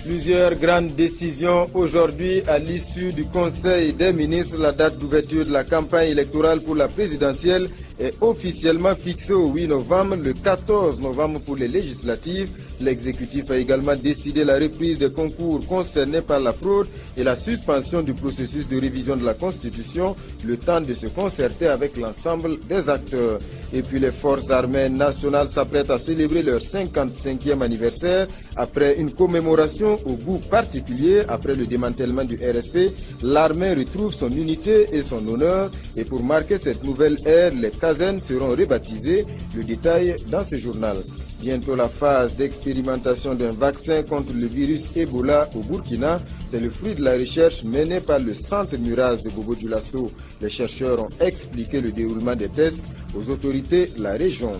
Plusieurs grandes décisions aujourd'hui à l'issue du Conseil des ministres. La date d'ouverture de la campagne électorale pour la présidentielle est officiellement fixée au 8 novembre, le 14 novembre pour les législatives. L'exécutif a également décidé la reprise des concours concernés par la fraude et la suspension du processus de révision de la Constitution, le temps de se concerter avec l'ensemble des acteurs. Et puis les forces armées nationales s'apprêtent à célébrer leur 55e anniversaire après une commémoration au goût particulier. Après le démantèlement du RSP, l'armée retrouve son unité et son honneur. Et pour marquer cette nouvelle ère, les casernes seront rebaptisées. Le détail dans ce journal. Bientôt la phase d'expérimentation d'un vaccin contre le virus Ebola au Burkina. C'est le fruit de la recherche menée par le centre Muraz de Bobo Dioulasso. Les chercheurs ont expliqué le déroulement des tests aux autorités de la région.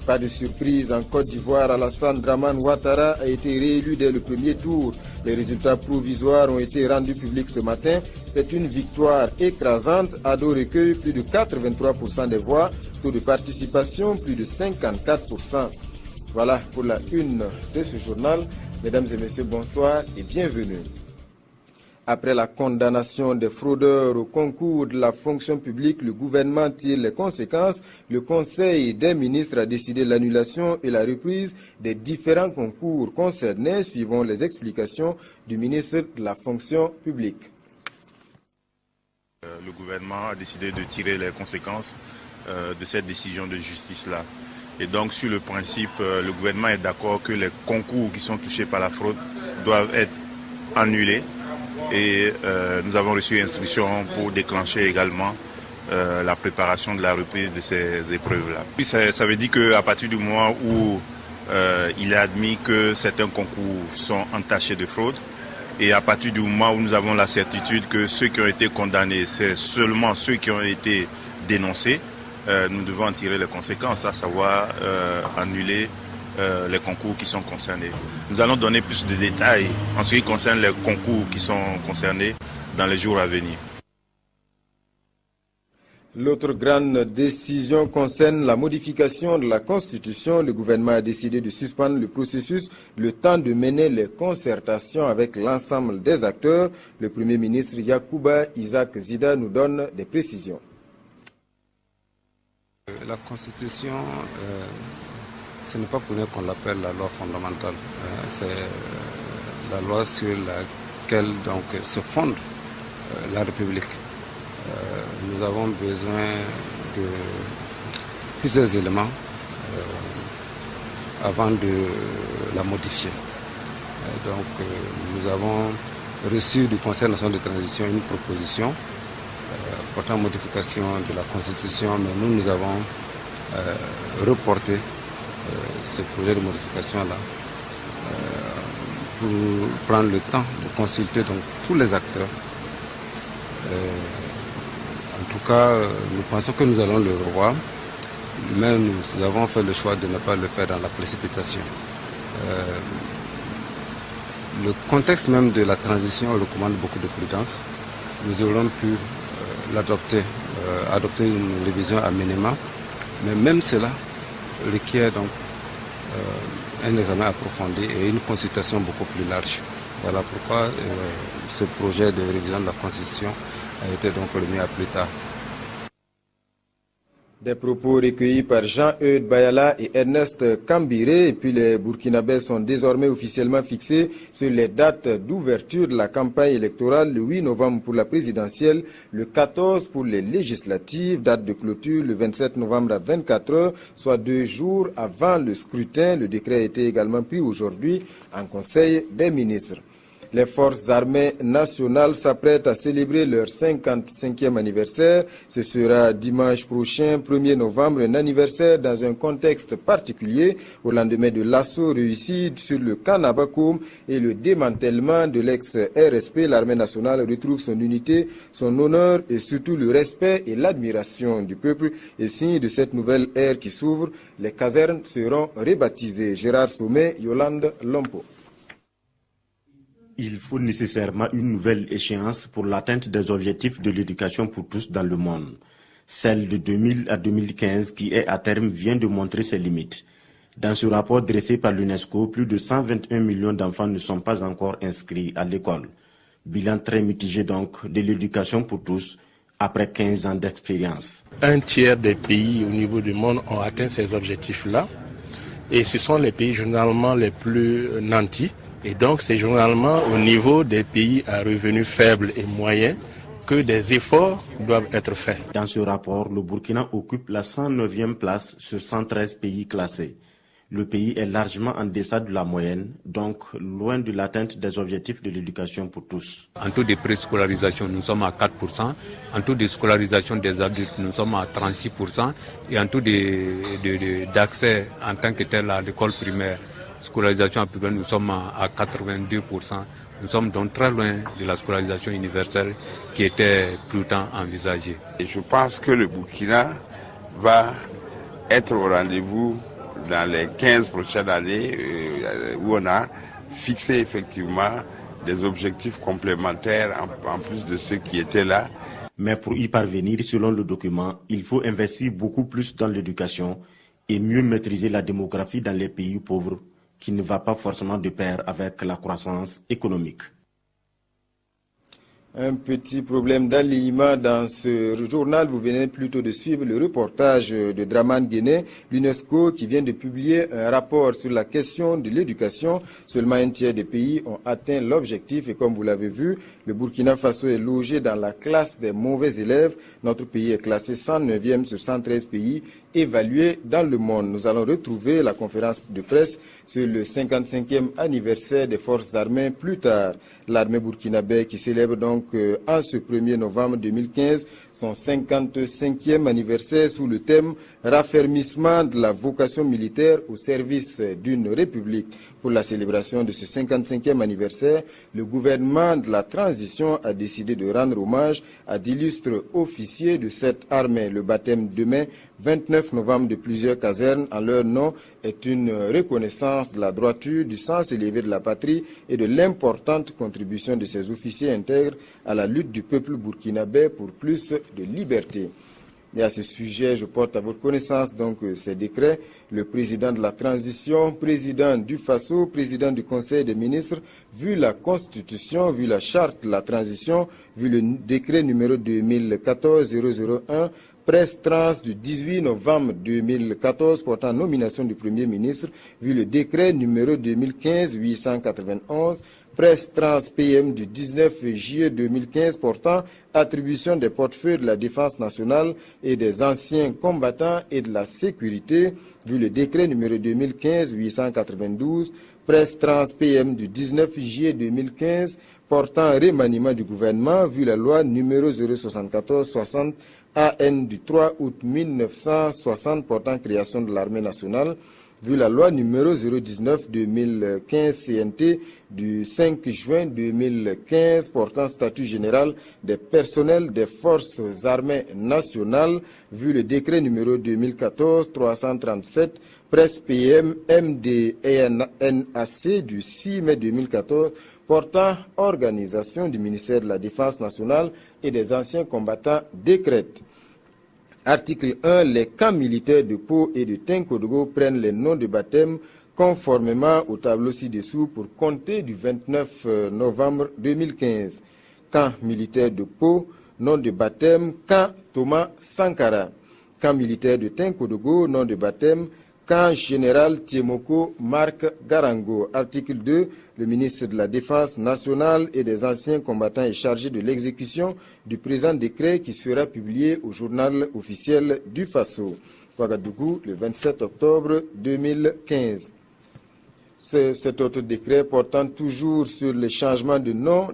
Pas de surprise, en Côte d'Ivoire, Alassane Dramane Ouattara a été réélu dès le premier tour. Les résultats provisoires ont été rendus publics ce matin. C'est une victoire écrasante. Ado recueille plus de 83% des voix. Taux de participation, plus de 54%. Voilà pour la une de ce journal. Mesdames et messieurs, bonsoir et bienvenue. Après la condamnation des fraudeurs au concours de la fonction publique, le gouvernement tire les conséquences. Le Conseil des ministres a décidé l'annulation et la reprise des différents concours concernés, suivant les explications du ministre de la fonction publique. Le gouvernement a décidé de tirer les conséquences de cette décision de justice-là. Et donc, sur le principe, le gouvernement est d'accord que les concours qui sont touchés par la fraude doivent être annulés. Et nous avons reçu instruction pour déclencher également la préparation de la reprise de ces épreuves-là. Ça veut dire qu'à partir du moment où il est admis que certains concours sont entachés de fraude, et à partir du moment où nous avons la certitude que ceux qui ont été condamnés, c'est seulement ceux qui ont été dénoncés, nous devons en tirer les conséquences, à savoir annuler les concours qui sont concernés. Nous allons donner plus de détails en ce qui concerne les concours qui sont concernés dans les jours à venir. L'autre grande décision concerne la modification de la Constitution. Le gouvernement a décidé de suspendre le processus le temps de mener les concertations avec l'ensemble des acteurs. Le Premier ministre Yacouba Isaac Zida nous donne des précisions. La Constitution, ce n'est pas pour nous qu'on l'appelle la loi fondamentale. C'est la loi sur laquelle donc, se fonde la République. Nous avons besoin de plusieurs éléments avant de la modifier. Donc nous avons reçu du Conseil national de transition une proposition portant modification de la Constitution, mais nous avons reporté ce projet de modification-là pour prendre le temps de consulter donc, tous les acteurs. En tout cas, nous pensons que nous allons le revoir, mais nous avons fait le choix de ne pas le faire dans la précipitation. Le contexte même de la transition recommande beaucoup de prudence. Nous aurions pu l'adopter, adopter une révision à minima, mais même cela requiert donc un examen approfondi et une consultation beaucoup plus large. Voilà pourquoi ce projet de révision de la Constitution a été donc remis à plus tard. Des propos recueillis par Jean-Eudes Bayala et Ernest Kambiré. Et puis les Burkinabés sont désormais officiellement fixés sur les dates d'ouverture de la campagne électorale, le 8 novembre pour la présidentielle, le 14 pour les législatives, date de clôture le 27 novembre à 24 heures, soit 2 jours avant le scrutin. Le décret a été également pris aujourd'hui en Conseil des ministres. Les forces armées nationales s'apprêtent à célébrer leur 55e anniversaire. Ce sera dimanche prochain, 1er novembre, un anniversaire dans un contexte particulier au lendemain de l'assaut réussi sur le camp Nabakoum et le démantèlement de l'ex-RSP. L'armée nationale retrouve son unité, son honneur et surtout le respect et l'admiration du peuple. Et signe de cette nouvelle ère qui s'ouvre, les casernes seront rebaptisées. Gérard Sommet, Yolande Lompo. Il faut nécessairement une nouvelle échéance pour l'atteinte des objectifs de l'éducation pour tous dans le monde. Celle de 2000 à 2015 qui est à terme vient de montrer ses limites. Dans ce rapport dressé par l'UNESCO, plus de 121 millions d'enfants ne sont pas encore inscrits à l'école. Bilan très mitigé donc de l'éducation pour tous après 15 ans d'expérience. Un tiers des pays au niveau du monde ont atteint ces objectifs-là. Et ce sont les pays généralement les plus nantis. Et donc c'est généralement au niveau des pays à revenus faibles et moyens que des efforts doivent être faits. Dans ce rapport, le Burkina occupe la 109e place sur 113 pays classés. Le pays est largement en deçà de la moyenne, donc loin de l'atteinte des objectifs de l'éducation pour tous. En taux de préscolarisation, nous sommes à 4%. En taux de scolarisation des adultes, nous sommes à 36%. Et en taux d'accès en tant que tel à l'école primaire, scolarisation africaine, nous sommes à 82%. Nous sommes donc très loin de la scolarisation universelle qui était pourtant envisagée. Et je pense que le Burkina va être au rendez-vous dans les 15 prochaines années où on a fixé effectivement des objectifs complémentaires en plus de ceux qui étaient là. Mais pour y parvenir, selon le document, il faut investir beaucoup plus dans l'éducation et mieux maîtriser la démographie dans les pays pauvres, qui ne va pas forcément de pair avec la croissance économique. Un petit problème d'alignement dans ce journal. Vous venez plutôt de suivre le reportage de Dramane Guéné, l'UNESCO qui vient de publier un rapport sur la question de l'éducation. Seulement un tiers des pays ont atteint l'objectif et comme vous l'avez vu, le Burkina Faso est logé dans la classe des mauvais élèves. Notre pays est classé 109e sur 113 pays évalués dans le monde. Nous allons retrouver la conférence de presse sur le 55e anniversaire des forces armées plus tard. L'armée burkinabé qui célèbre donc en ce 1er novembre 2015 son 55e anniversaire sous le thème « Raffermissement de la vocation militaire au service d'une république ». Pour la célébration de ce 55e anniversaire, le gouvernement de la transition a décidé de rendre hommage à d'illustres officiers de cette armée. Le baptême demain, 29 novembre, de plusieurs casernes en leur nom est une reconnaissance de la droiture, du sens élevé de la patrie et de l'importante contribution de ces officiers intègres à la lutte du peuple burkinabé pour plus de liberté. Et à ce sujet, je porte à votre connaissance donc ces décrets. Le président de la transition, président du FASO, président du Conseil des ministres, vu la Constitution, vu la charte de la transition, vu le décret numéro 2014-001, presse trans du 18 novembre 2014 portant nomination du Premier ministre, vu le décret numéro 2015-891, presse trans PM du 19 juillet 2015 portant attribution des portefeuilles de la défense nationale et des anciens combattants et de la sécurité, vu le décret numéro 2015-892, presse trans PM du 19 juillet 2015 portant remaniement du gouvernement, vu la loi numéro 074-60 AN du 3 août 1960 portant création de l'armée nationale, vu la loi numéro 019-2015 CNT du 5 juin 2015 portant statut général des personnels des forces armées nationales, vu le décret numéro 2014-337 presse PM MDNAC du 6 mai 2014 portant organisation du ministère de la Défense nationale et des anciens combattants décrète. Article 1. Les camps militaires de Pau et de Tinkodogo prennent les noms de baptême conformément au tableau ci-dessous pour compter du 29 novembre 2015. Camp militaire de Pau, nom de baptême, Camp Thomas Sankara. Camp militaire de Tinkodogo, nom de baptême, Camp général Tiemoko Marc Garango. Article 2. Le ministre de la Défense nationale et des anciens combattants est chargé de l'exécution du présent décret qui sera publié au journal officiel du FASO. Ouagadougou, le 27 octobre 2015. Cet autre décret portant toujours sur le changement de nom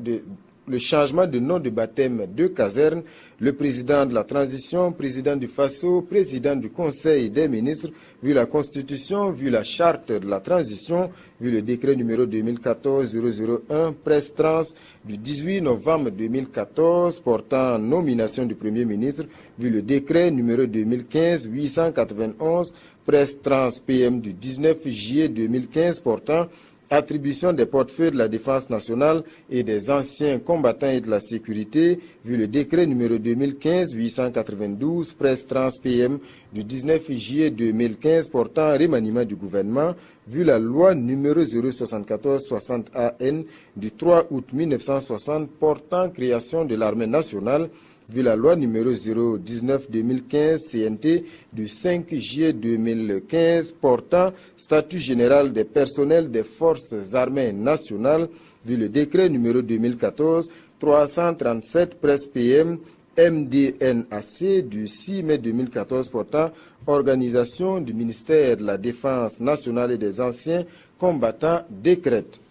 de baptême de caserne, le président de la transition, président du FASO, président du Conseil des ministres, vu la Constitution, vu la charte de la transition, vu le décret numéro 2014-001, presse trans du 18 novembre 2014 portant nomination du Premier ministre, vu le décret numéro 2015-891, presse trans PM du 19 juillet 2015 portant attribution des portefeuilles de la défense nationale et des anciens combattants et de la sécurité, vu le décret numéro 2015-892 presse trans PM du 19 juillet 2015 portant remaniement du gouvernement, vu la loi numéro 074-60 AN du 3 août 1960 portant création de l'armée nationale, vu la loi numéro 019-2015 CNT du 5 juillet 2015 portant statut général des personnels des forces armées nationales, vu le décret numéro 2014-337 presse PM MDNAC du 6 mai 2014 portant organisation du ministère de la Défense nationale et des anciens combattants décrète.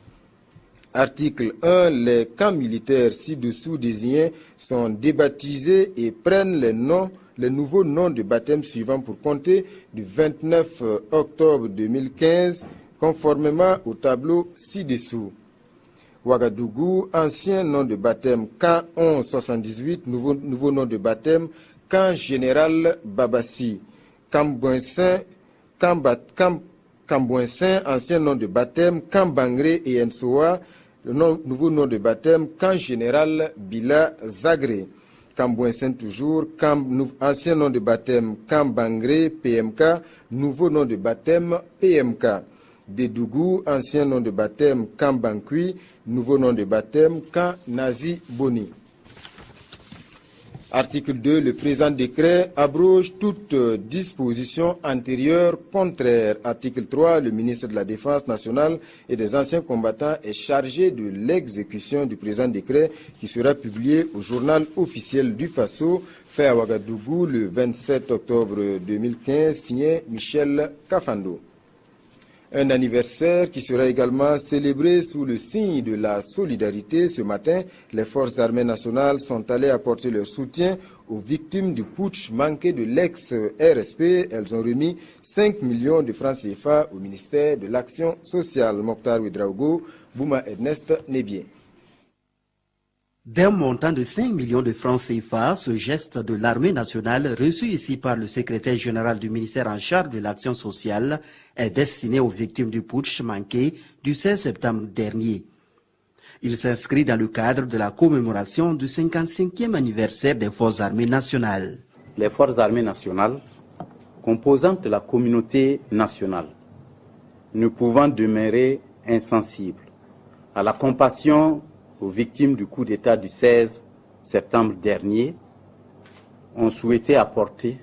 Article 1. Les camps militaires ci-dessous désignés sont débaptisés et prennent les nouveaux noms de baptême suivants pour compter du 29 octobre 2015, conformément au tableau ci-dessous. Ouagadougou, ancien nom de baptême camp 1178, nouveau nom de baptême camp général Babassi. Cambouinsin, ancien nom de baptême camp Bangré et Nsoa, nouveau nom de baptême camp général Bila Zagré. Cambouinsin toujours, ancien nom de baptême camp Bangré PMK, nouveau nom de baptême PMK. Dédougou, ancien nom de baptême camp Bankui, nouveau nom de baptême camp Nazi Boni. Article 2. Le présent décret abroge toute disposition antérieure contraire. Article 3. Le ministre de la Défense nationale et des anciens combattants est chargé de l'exécution du présent décret qui sera publié au journal officiel du Faso, fait à Ouagadougou le 27 octobre 2015, signé Michel Kafando. Un anniversaire qui sera également célébré sous le signe de la solidarité. Ce matin, les forces armées nationales sont allées apporter leur soutien aux victimes du putsch manqué de l'ex-RSP. Elles ont remis 5 millions de francs CFA au ministère de l'Action sociale. Mokhtar Ouedraogo, Bouma Ernest Nebié. D'un montant de 5 millions de francs CFA, ce geste de l'armée nationale, reçu ici par le secrétaire général du ministère en charge de l'action sociale, est destiné aux victimes du putsch manqué du 16 septembre dernier. Il s'inscrit dans le cadre de la commémoration du 55e anniversaire des forces armées nationales. Les forces armées nationales, composantes de la communauté nationale, ne pouvant demeurer insensibles à la compassion aux victimes du coup d'État du 16 septembre dernier, ont souhaité apporter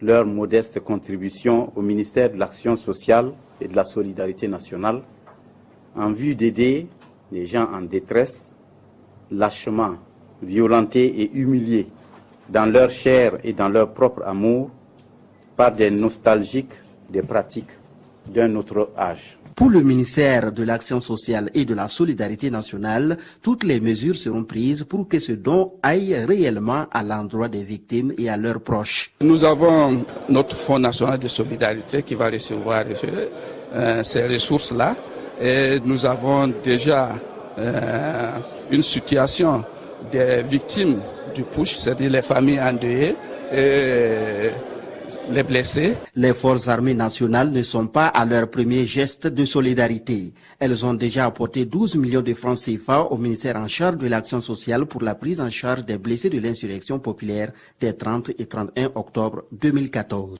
leur modeste contribution au ministère de l'Action sociale et de la solidarité nationale en vue d'aider les gens en détresse, lâchement violentés et humiliés dans leur chair et dans leur propre amour par des nostalgiques des pratiques d'un autre âge. Pour le ministère de l'Action sociale et de la solidarité nationale, toutes les mesures seront prises pour que ce don aille réellement à l'endroit des victimes et à leurs proches. Nous avons notre Fonds national de solidarité qui va recevoir ces ressources-là. Et nous avons déjà une situation des victimes du putsch, c'est-à-dire les familles endeuillées et les blessés. Les forces armées nationales ne sont pas à leur premier geste de solidarité. Elles ont déjà apporté 12 millions de francs CFA au ministère en charge de l'action sociale pour la prise en charge des blessés de l'insurrection populaire des 30 et 31 octobre 2014.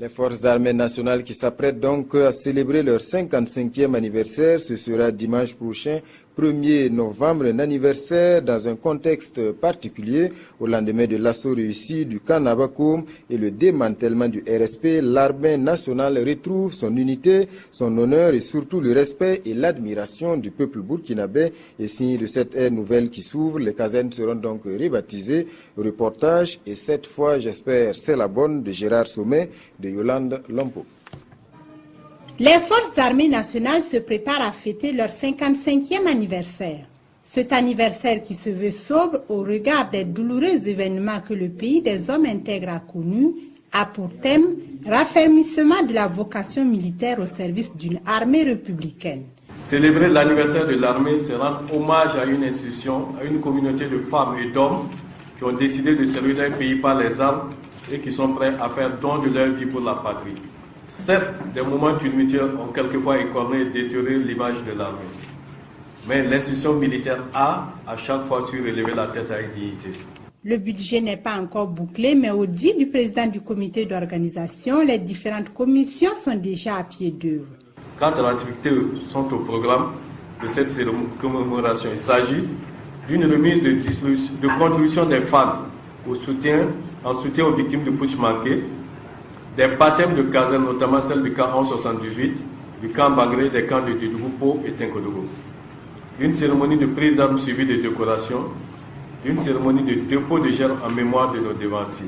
Les forces armées nationales qui s'apprêtent donc à célébrer leur 55e anniversaire, ce sera dimanche prochain, 1er novembre, un anniversaire dans un contexte particulier. Au lendemain de l'assaut réussi du camp Nabakoum et le démantèlement du RSP, l'armée nationale retrouve son unité, son honneur et surtout le respect et l'admiration du peuple burkinabé. Et signe de cette ère nouvelle qui s'ouvre, les casernes seront donc rebaptisées. Reportage, et cette fois, j'espère, c'est la bonne, de Gérard Sommet, de Yolande Lompo. Les forces armées nationales se préparent à fêter leur 55e anniversaire. Cet anniversaire qui se veut sobre au regard des douloureux événements que le pays des hommes intègres a connus a pour thème raffermissement de la vocation militaire au service d'une armée républicaine. Célébrer l'anniversaire de l'armée, c'est rendre hommage à une institution, à une communauté de femmes et d'hommes qui ont décidé de servir leur pays par les armes et qui sont prêts à faire don de leur vie pour la patrie. Certes, des moments tumultueux ont quelquefois écorné et détérioré l'image de l'armée. Mais l'institution militaire a à chaque fois su relever la tête avec dignité. Le budget n'est pas encore bouclé, mais au dit du président du comité d'organisation, les différentes commissions sont déjà à pied d'œuvre. Quant à l'activité sont au programme de cette commémoration, il s'agit d'une remise de contribution des femmes en soutien aux victimes de putsch manqué, des baptêmes de casernes, notamment celle du camp 1178, du camp Bagré, des camps de Dudoupo et Tinkodogo. Une cérémonie de prise d'armes suivie de décorations, une cérémonie de dépôt de germes en mémoire de nos devanciers.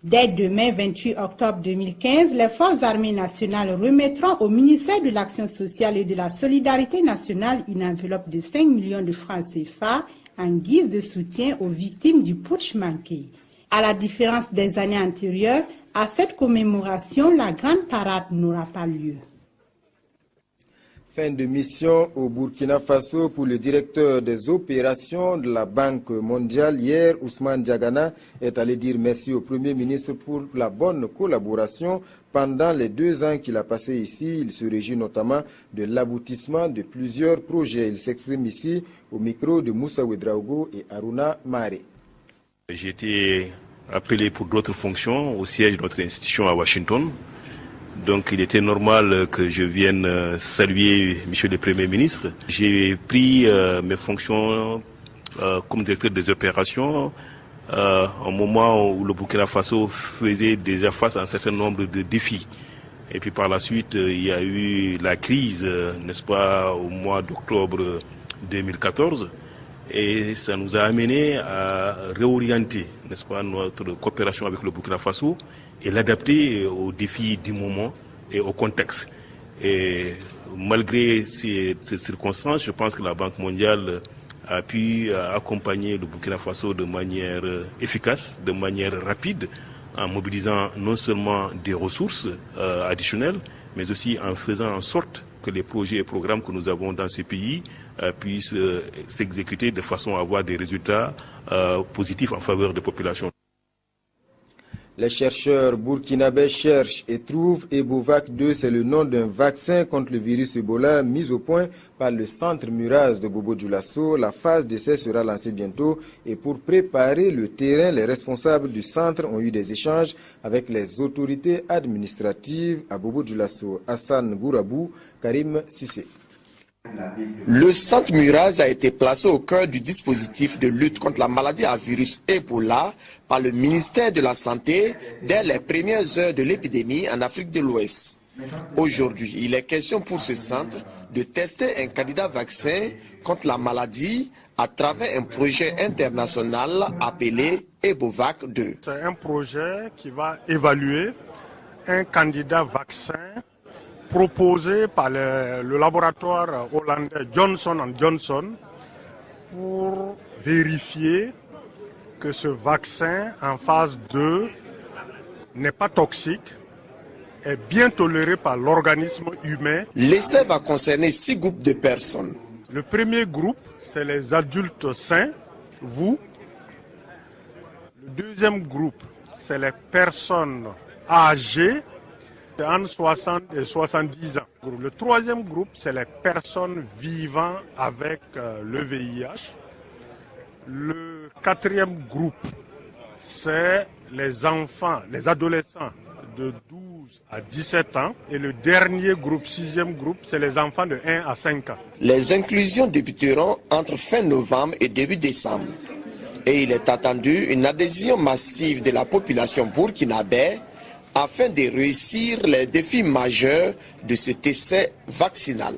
Dès demain, 28 octobre 2015, les forces armées nationales remettront au ministère de l'Action sociale et de la Solidarité nationale une enveloppe de 5 millions de francs CFA en guise de soutien aux victimes du putsch manqué. À la différence des années antérieures, à cette commémoration, la grande parade n'aura pas lieu. Fin de mission au Burkina Faso pour le directeur des opérations de la Banque mondiale. Hier, Ousmane Diagana est allé dire merci au Premier ministre pour la bonne collaboration pendant les 2 ans qu'il a passé ici. Il se réjouit notamment de l'aboutissement de plusieurs projets. Il s'exprime ici au micro de Moussa Ouedraogo et Aruna Mare. J'ai été appelé pour d'autres fonctions au siège de notre institution à Washington. Donc il était normal que je vienne saluer Monsieur le Premier ministre. J'ai pris mes fonctions comme directeur des opérations au moment où le Burkina Faso faisait déjà face à un certain nombre de défis. Et puis par la suite, il y a eu la crise, n'est-ce pas, au mois d'octobre 2014. Et ça nous a amené à réorienter, n'est-ce pas, notre coopération avec le Burkina Faso et l'adapter aux défis du moment et au contexte. Et malgré ces circonstances, je pense que la Banque mondiale a pu accompagner le Burkina Faso de manière efficace, de manière rapide, en mobilisant non seulement des ressources additionnelles, mais aussi en faisant en sorte que les projets et programmes que nous avons dans ce pays puissent s'exécuter de façon à avoir des résultats positifs en faveur des populations. Les chercheurs burkinabés cherchent et trouvent Ebovac 2, c'est le nom d'un vaccin contre le virus Ebola mis au point par le centre Muraz de Bobo-Dioulasso. La phase d'essai sera lancée bientôt et pour préparer le terrain, les responsables du centre ont eu des échanges avec les autorités administratives à Bobo-Dioulasso. Hassan Gourabou, Karim Sissé. Le centre Muraz a été placé au cœur du dispositif de lutte contre la maladie à virus Ebola par le ministère de la Santé dès les premières heures de l'épidémie en Afrique de l'Ouest. Aujourd'hui, il est question pour ce centre de tester un candidat vaccin contre la maladie à travers un projet international appelé Ebovac 2. C'est un projet qui va évaluer un candidat vaccin proposé par le laboratoire hollandais Johnson & Johnson pour vérifier que ce vaccin en phase 2 n'est pas toxique, est bien toléré par l'organisme humain. L'essai va concerner 6 groupes de personnes. Le premier groupe, c'est les adultes sains, vous. Le deuxième groupe, c'est les personnes âgées, entre 60 et 70 ans. Le troisième groupe, c'est les personnes vivant avec le VIH. Le quatrième groupe, c'est les enfants, les adolescents de 12 à 17 ans. Et le dernier groupe, 6e groupe, c'est les enfants de 1 à 5 ans. Les inclusions débuteront entre fin novembre et début décembre. Et il est attendu une adhésion massive de la population burkinabé afin de réussir les défis majeurs de cet essai vaccinal.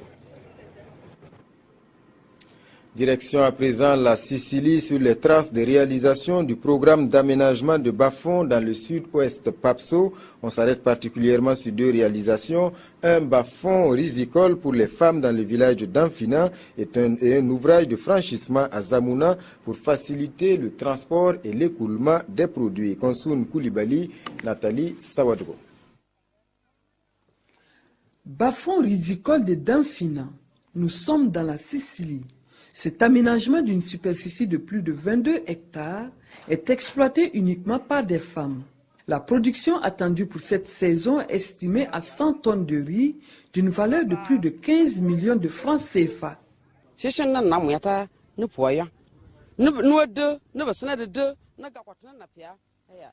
Direction à présent la Sicile sur les traces de réalisation du programme d'aménagement de bas-fonds dans le sud-ouest PAPSO. On s'arrête particulièrement sur 2 réalisations. Un bas-fond risicole pour les femmes dans le village de Damfina et un ouvrage de franchissement à Zamouna pour faciliter le transport et l'écoulement des produits. Konsoun Koulibaly, Nathalie Sawadro. Bas-fond risicole de Damfina. Nous sommes dans la Sicile. Cet aménagement d'une superficie de plus de 22 hectares est exploité uniquement par des femmes. La production attendue pour cette saison est estimée à 100 tonnes de riz d'une valeur de plus de 15 millions de francs CFA.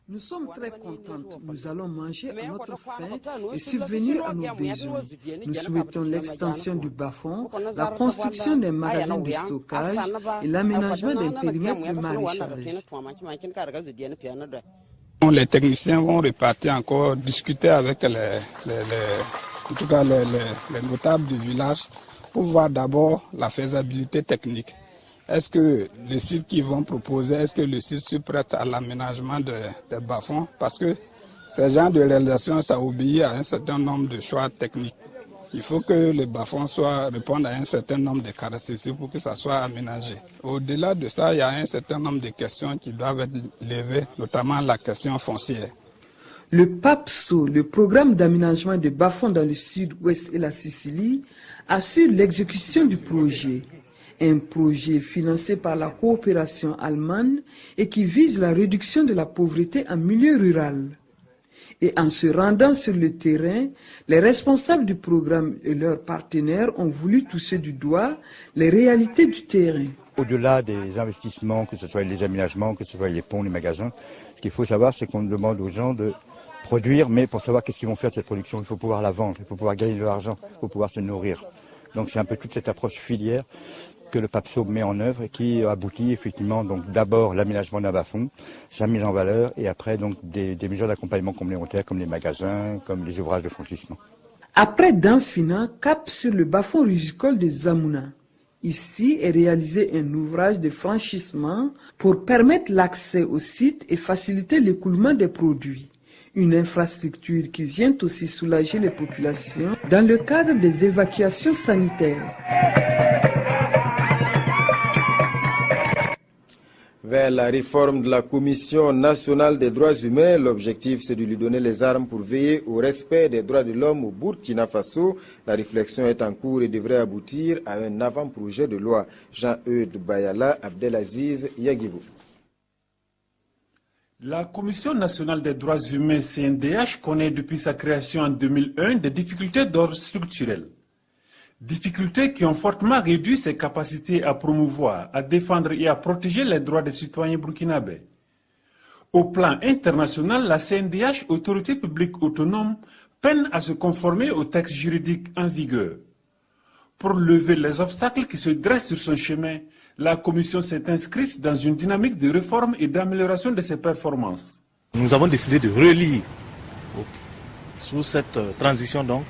Nous sommes très contentes. Nous allons manger à notre faim et subvenir à nos besoins. Nous souhaitons l'extension du bas-fond, la construction d'un magasin de stockage et l'aménagement d'un périmètre de maraîchage. Les techniciens vont repartir encore discuter avec les notables du village pour voir d'abord la faisabilité technique. Est-ce que le site qu'ils vont proposer, est-ce que le site se prête à l'aménagement des bas-fonds? Parce que ce genre de réalisation, ça obéit à un certain nombre de choix techniques. Il faut que le bas-fond réponde à un certain nombre de caractéristiques pour que ça soit aménagé. Au-delà de ça, il y a un certain nombre de questions qui doivent être levées, notamment la question foncière. Le PAPSO, le programme d'aménagement de bas-fonds dans le sud-ouest et la Sicile, assure l'exécution du projet. Un projet financé par la coopération allemande et qui vise la réduction de la pauvreté en milieu rural. Et en se rendant sur le terrain, les responsables du programme et leurs partenaires ont voulu toucher du doigt les réalités du terrain. Au-delà des investissements, que ce soit les aménagements, que ce soit les ponts, les magasins, ce qu'il faut savoir, c'est qu'on demande aux gens de produire, mais pour savoir qu'est-ce qu'ils vont faire de cette production, il faut pouvoir la vendre, il faut pouvoir gagner de l'argent, il faut pouvoir se nourrir. Donc c'est un peu toute cette approche filière que le PAPSO met en œuvre et qui aboutit effectivement donc d'abord l'aménagement d'un bas-fond, sa mise en valeur et après donc des mesures d'accompagnement complémentaires comme les magasins, comme les ouvrages de franchissement. Après Danfina, cap sur le bas-fond rizicole de Zamouna. Ici est réalisé un ouvrage de franchissement pour permettre l'accès au site et faciliter l'écoulement des produits. Une infrastructure qui vient aussi soulager les populations dans le cadre des évacuations sanitaires. Vers la réforme de la Commission nationale des droits humains, l'objectif c'est de lui donner les armes pour veiller au respect des droits de l'homme au Burkina Faso. La réflexion est en cours et devrait aboutir à un avant-projet de loi. Jean-Eudes Bayala, Abdelaziz Yagibou. La Commission nationale des droits humains, CNDH, connaît depuis sa création en 2001 des difficultés d'ordre structurel. Difficultés qui ont fortement réduit ses capacités à promouvoir, à défendre et à protéger les droits des citoyens burkinabés. Au plan international, la CNDH, autorité publique autonome, peine à se conformer aux textes juridiques en vigueur. Pour lever les obstacles qui se dressent sur son chemin, la Commission s'est inscrite dans une dynamique de réforme et d'amélioration de ses performances. Nous avons décidé de relire sous cette transition donc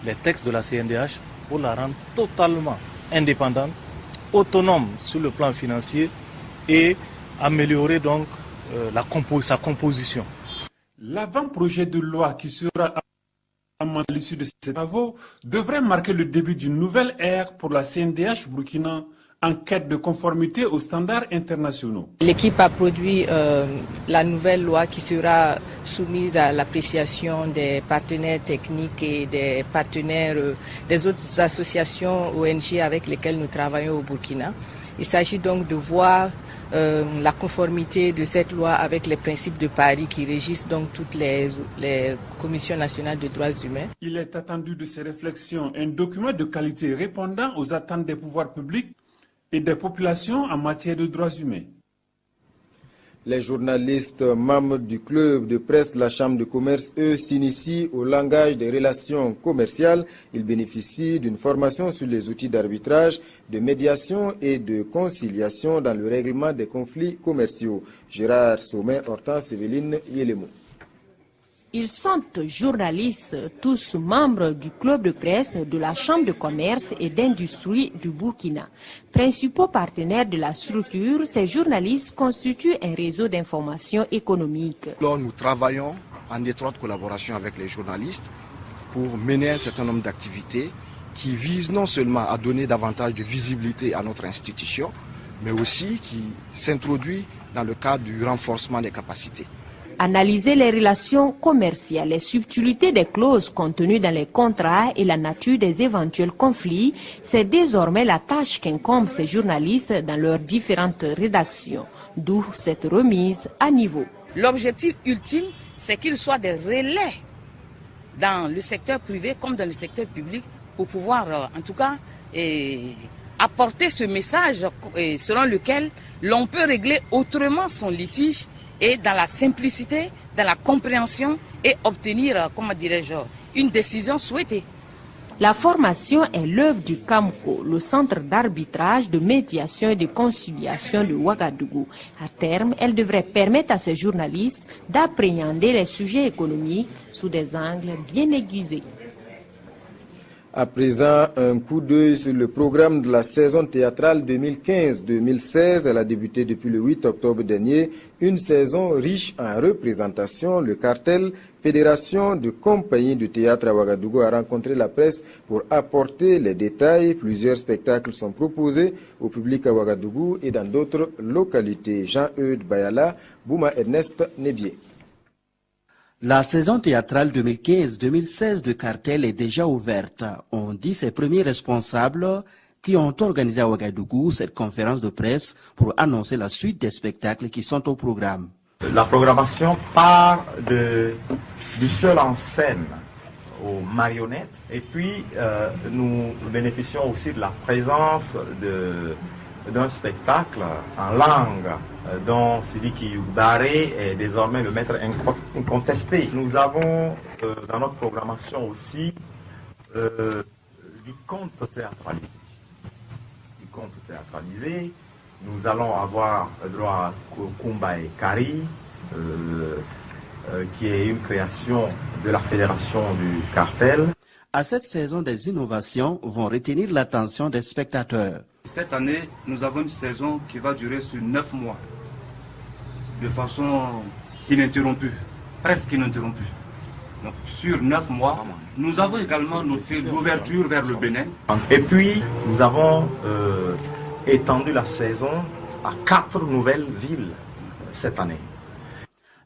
les textes de la CNDH pour la rendre totalement indépendante, autonome sur le plan financier et améliorer donc sa composition. L'avant-projet de loi qui sera amendé à l'issue de ces travaux devrait marquer le début d'une nouvelle ère pour la CNDH Burkina en quête de conformité aux standards internationaux. L'équipe a produit la nouvelle loi qui sera soumise à l'appréciation des partenaires techniques et des partenaires des autres associations ONG avec lesquelles nous travaillons au Burkina. Il s'agit donc de voir la conformité de cette loi avec les principes de Paris qui régissent donc toutes les commissions nationales de droits humains. Il est attendu de ces réflexions un document de qualité répondant aux attentes des pouvoirs publics et des populations en matière de droits humains. Les journalistes membres du club de presse de la Chambre de commerce, eux, s'initient au langage des relations commerciales. Ils bénéficient d'une formation sur les outils d'arbitrage, de médiation et de conciliation dans le règlement des conflits commerciaux. Gérard Sommet, Hortense Evelyne Yelemo. Ils sont journalistes, tous membres du club de presse de la Chambre de commerce et d'industrie du Burkina. Principaux partenaires de la structure, ces journalistes constituent un réseau d'information économique. Nous travaillons en étroite collaboration avec les journalistes pour mener un certain nombre d'activités qui visent non seulement à donner davantage de visibilité à notre institution, mais aussi qui s'introduit dans le cadre du renforcement des capacités. Analyser les relations commerciales, les subtilités des clauses contenues dans les contrats et la nature des éventuels conflits, c'est désormais la tâche qu'incombe ces journalistes dans leurs différentes rédactions, d'où cette remise à niveau. L'objectif ultime c'est qu'ils soient des relais dans le secteur privé comme dans le secteur public pour pouvoir, en tout cas, apporter ce message selon lequel l'on peut régler autrement son litige et dans la simplicité, dans la compréhension et obtenir, comment dirais-je, une décision souhaitée. La formation est l'œuvre du CAMCO, le centre d'arbitrage, de médiation et de conciliation de Ouagadougou. À terme, elle devrait permettre à ces journalistes d'appréhender les sujets économiques sous des angles bien aiguisés. À présent, un coup d'œil sur le programme de la saison théâtrale 2015-2016. Elle a débuté depuis le 8 octobre dernier. Une saison riche en représentations. Le cartel Fédération de compagnies de théâtre à Ouagadougou a rencontré la presse pour apporter les détails. Plusieurs spectacles sont proposés au public à Ouagadougou et dans d'autres localités. Jean-Eudes Bayala, Bouma Ernest Nebier. La saison théâtrale 2015-2016 de Cartel est déjà ouverte. On dit ces premiers responsables qui ont organisé à Ouagadougou cette conférence de presse pour annoncer la suite des spectacles qui sont au programme. La programmation part du seul en scène aux marionnettes et puis nous bénéficions aussi de la présence d'un spectacle en langue dont Sidiki Baré est désormais le maître incontesté. Nous avons dans notre programmation aussi du conte théâtralisé. Nous allons avoir droit à Kumba et Kari, qui est une création de la Fédération du Cartel. À cette saison, des innovations vont retenir l'attention des spectateurs. Cette année, nous avons une saison qui va durer sur 9 mois, de façon ininterrompue, presque ininterrompue. Donc sur 9 mois, nous avons également noté l'ouverture vers le Bénin. Et puis, nous avons étendu la saison à 4 nouvelles villes cette année.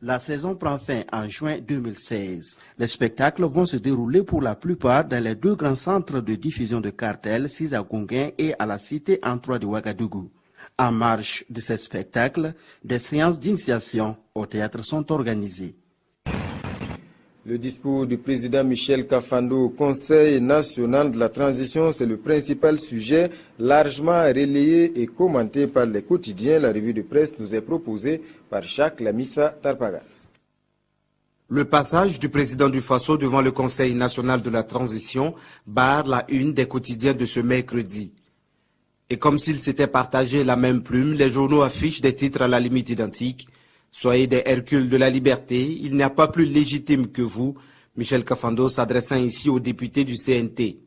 La saison prend fin en juin 2016. Les spectacles vont se dérouler pour la plupart dans les 2 grands centres de diffusion de Cartel, à Gonguin et à la cité Antrois de Ouagadougou. En marge de ces spectacles, des séances d'initiation au théâtre sont organisées. Le discours du président Michel Kafando au Conseil national de la transition, c'est le principal sujet, largement relayé et commenté par les quotidiens. La revue de presse nous est proposée par Jacques Lamissa Tarpaga. Le passage du président du Faso devant le Conseil national de la transition barre la une des quotidiens de ce mercredi. Et comme s'ils s'étaient partagé la même plume, les journaux affichent des titres à la limite identiques. Soyez des Hercules de la liberté, il n'y a pas plus légitime que vous, Michel Kafando s'adressant ici aux députés du CNT.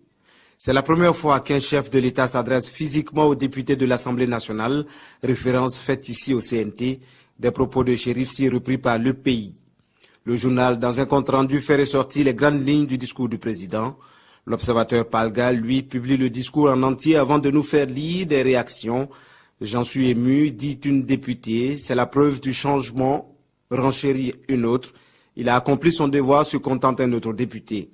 C'est la première fois qu'un chef de l'État s'adresse physiquement aux députés de l'Assemblée nationale, référence faite ici au CNT, des propos de Chérif si repris par Le Pays. Le journal, dans un compte-rendu, fait ressortir les grandes lignes du discours du président. L'observateur Palga, lui, publie le discours en entier avant de nous faire lire des réactions. J'en suis ému, dit une députée, c'est la preuve du changement, renchérit une autre. Il a accompli son devoir, se contente un autre député.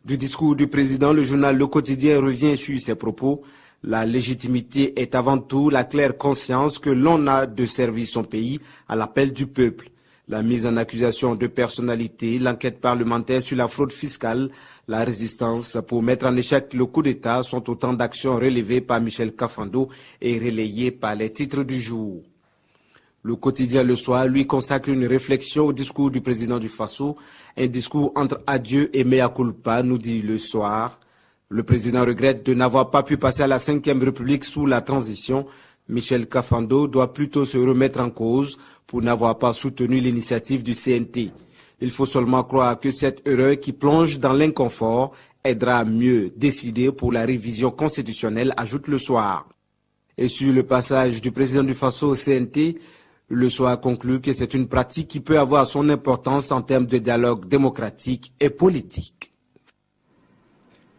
Du discours du président, le journal Le Quotidien revient sur ses propos. La légitimité est avant tout la claire conscience que l'on a de servir son pays à l'appel du peuple. La mise en accusation de personnalités, l'enquête parlementaire sur la fraude fiscale, la résistance pour mettre en échec le coup d'État sont autant d'actions relevées par Michel Kafando et relayées par les titres du jour. Le quotidien Le Soir lui consacre une réflexion au discours du président du Faso, un discours entre adieu et mea culpa, nous dit Le Soir. Le président regrette de n'avoir pas pu passer à la 5e République sous la transition. Michel Kafando doit plutôt se remettre en cause pour n'avoir pas soutenu l'initiative du CNT. Il faut seulement croire que cette erreur qui plonge dans l'inconfort aidera à mieux décider pour la révision constitutionnelle, ajoute Le Soir. Et sur le passage du président du Faso au CNT, Le Soir conclut que c'est une pratique qui peut avoir son importance en termes de dialogue démocratique et politique.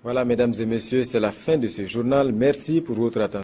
Voilà, mesdames et messieurs, c'est la fin de ce journal. Merci pour votre attention.